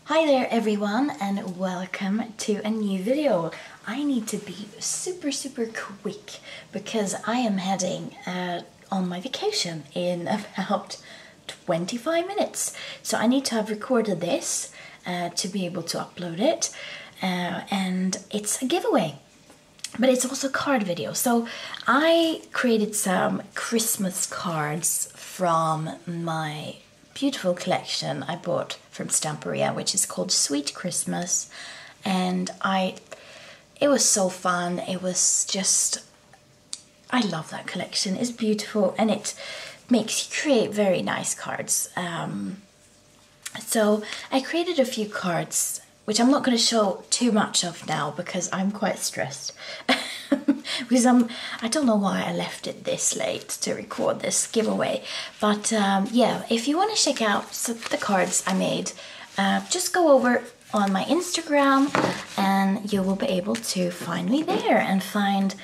Hi there everyone and welcome to a new video. I need to be super quick because I am heading on my vacation in about 25 minutes. So I need to have recorded this to be able to upload it and it's a giveaway. But it's also a card video. So I created some Christmas cards from my beautiful collection I bought from Stamperia, which is called Sweet Christmas, and it was so fun. It was just, I love that collection. It's beautiful and it makes you create very nice cards. So I created a few cards which I'm not going to show too much of now because I'm quite stressed. Because I don't know why I left it this late to record this giveaway. But yeah, if you want to check out the cards I made, just go over on my Instagram and you will be able to find me there and find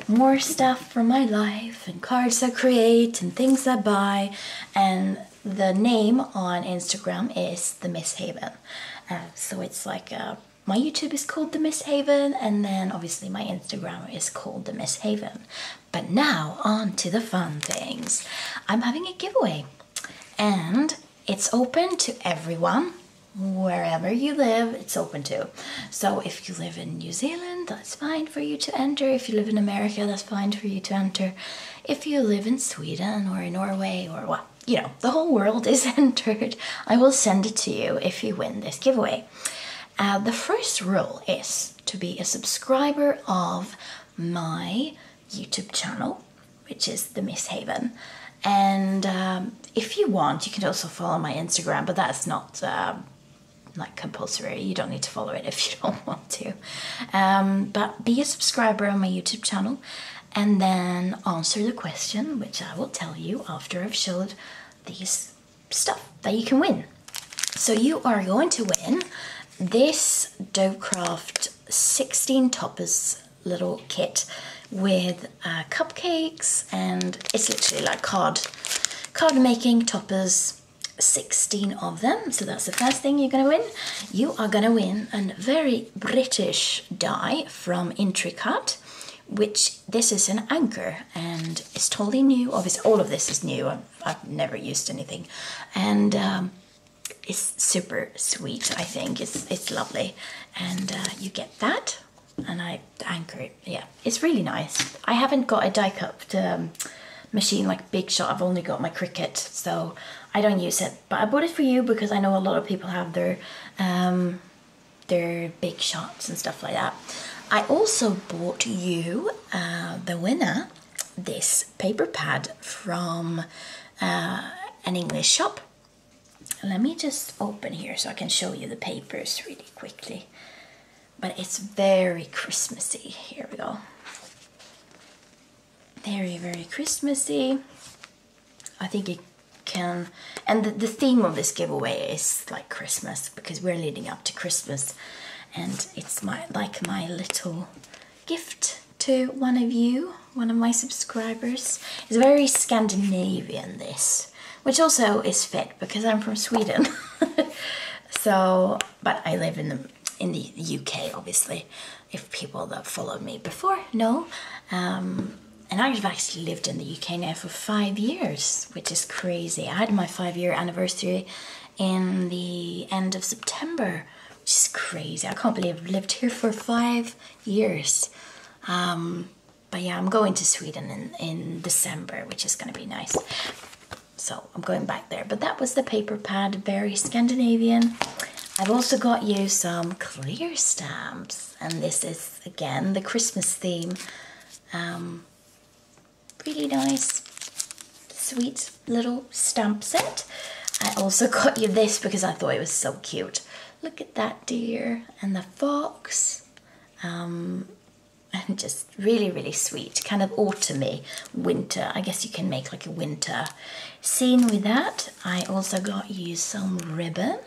more stuff from my life and cards I create and things I buy. And the name on Instagram is The Miss Haven. So it's like my YouTube is called The Miss Haven, and then obviously my Instagram is called The Miss Haven. But now on to the fun things. I'm having a giveaway and it's open to everyone. Wherever you live, it's open to. So if you live in New Zealand, that's fine for you to enter. If you live in America, that's fine for you to enter. If you live in Sweden or in Norway or what, you know, the whole world is entered. I will send it to you if you win this giveaway. The first rule is to be a subscriber of my YouTube channel, which is The Miss Haven. And if you want, you can also follow my Instagram, but that's not like compulsory. You don't need to follow it if you don't want to. But be a subscriber on my YouTube channel and then answer the question, which I will tell you after I've showed these stuff that you can win. So you are going to win this Doughcraft 16 toppers little kit with cupcakes, and it's literally like card making toppers, 16 of them. So that's the first thing you're gonna win. You are gonna win a very British die from Intricat, which this is an anchor and it's totally new. Obviously all of this is new. I've never used anything, and it's super sweet. I think it's lovely, and you get that, and I anchor it. Yeah, it's really nice. I haven't got a die cut machine like Big Shot. I've only got my Cricut, so I don't use it. But I bought it for you because I know a lot of people have their Big Shots and stuff like that. I also bought you, the winner, this paper pad from an English shop. Let me just open here so I can show you the papers really quickly. But it's very Christmassy. Here we go. Very Christmassy. I think it can, and the theme of this giveaway is like Christmas because we're leading up to Christmas, and it's my little gift to one of you, one of my subscribers. It's very Scandinavian, this, which also is fit because I'm from Sweden. So, but I live in the UK, obviously, if people that followed me before know. And I've actually lived in the UK now for 5 years, which is crazy. I had my 5-year anniversary in the end of September, which is crazy. I can't believe I've lived here for 5 years. But yeah, I'm going to Sweden in December, which is going to be nice. So I'm going back there. But that was the paper pad, very Scandinavian. I've also got you some clear stamps, and this is again the Christmas theme. Really nice, sweet little stamp set. I also got you this because I thought it was so cute. Look at that deer and the fox. And just really sweet, kind of autumny, winter. I guess you can make like a winter scene with that. I also got you some ribbon,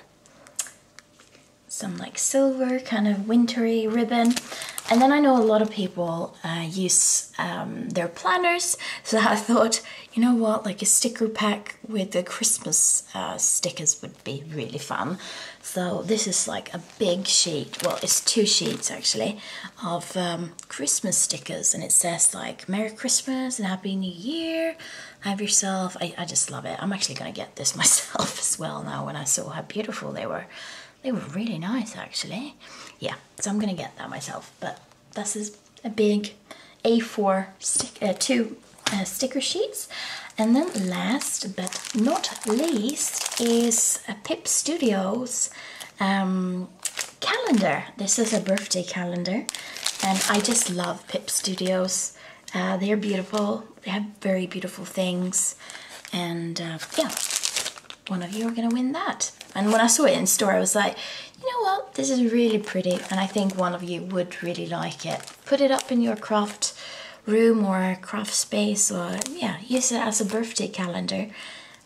some like silver kind of wintry ribbon. And then I know a lot of people use their planners, so I thought, you know what, like a sticker pack with the Christmas stickers would be really fun. So this is like a big sheet, well it's 2 sheets actually, of Christmas stickers, and it says like Merry Christmas and Happy New Year, have yourself, I just love it. I'm actually gonna get this myself as well now when I saw how beautiful they were. They were really nice actually. Yeah, so I'm gonna get that myself, but this is a big A4 2 sticker sheets. And then last but not least is a Pip Studios calendar. This is a birthday calendar, and I just love Pip Studios. They're beautiful, they have very beautiful things, and yeah, one of you are gonna win that. And when I saw it in store, I was like, you know what, this is really pretty, and I think one of you would really like it. Put it up in your craft room or craft space, or yeah, use it as a birthday calendar,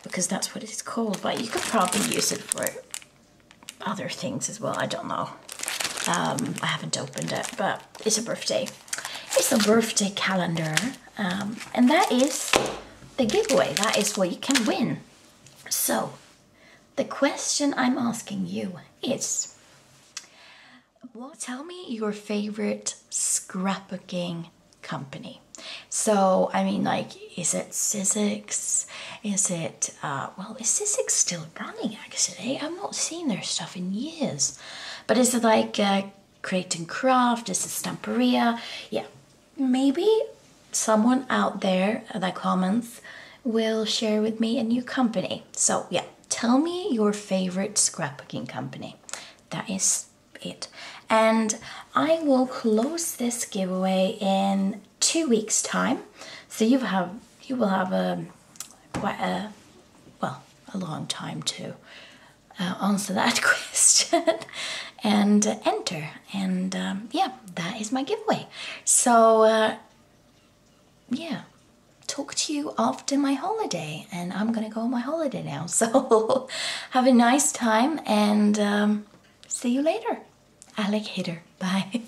because that's what it's called. But you could probably use it for other things as well, I don't know. I haven't opened it, but it's a birthday. It's a birthday calendar, and that is the giveaway. That is what you can win. So, the question I'm asking you is, tell me your favorite scrapbooking company. So, I mean, like, is it Sizzix? Is it, well, is Sizzix still running, actually? I've not seen their stuff in years. But is it like Create and Craft? Is it Stamperia? Yeah, maybe someone out there that comments will share with me a new company. So yeah, tell me your favorite scrapbooking company. That is it. And I will close this giveaway in 2 weeks time. So you will have quite a long time to answer that question and enter. And yeah, that is my giveaway. So yeah, talk to you after my holiday, and I'm gonna go on my holiday now, so have a nice time, and see you later, alligator. Bye.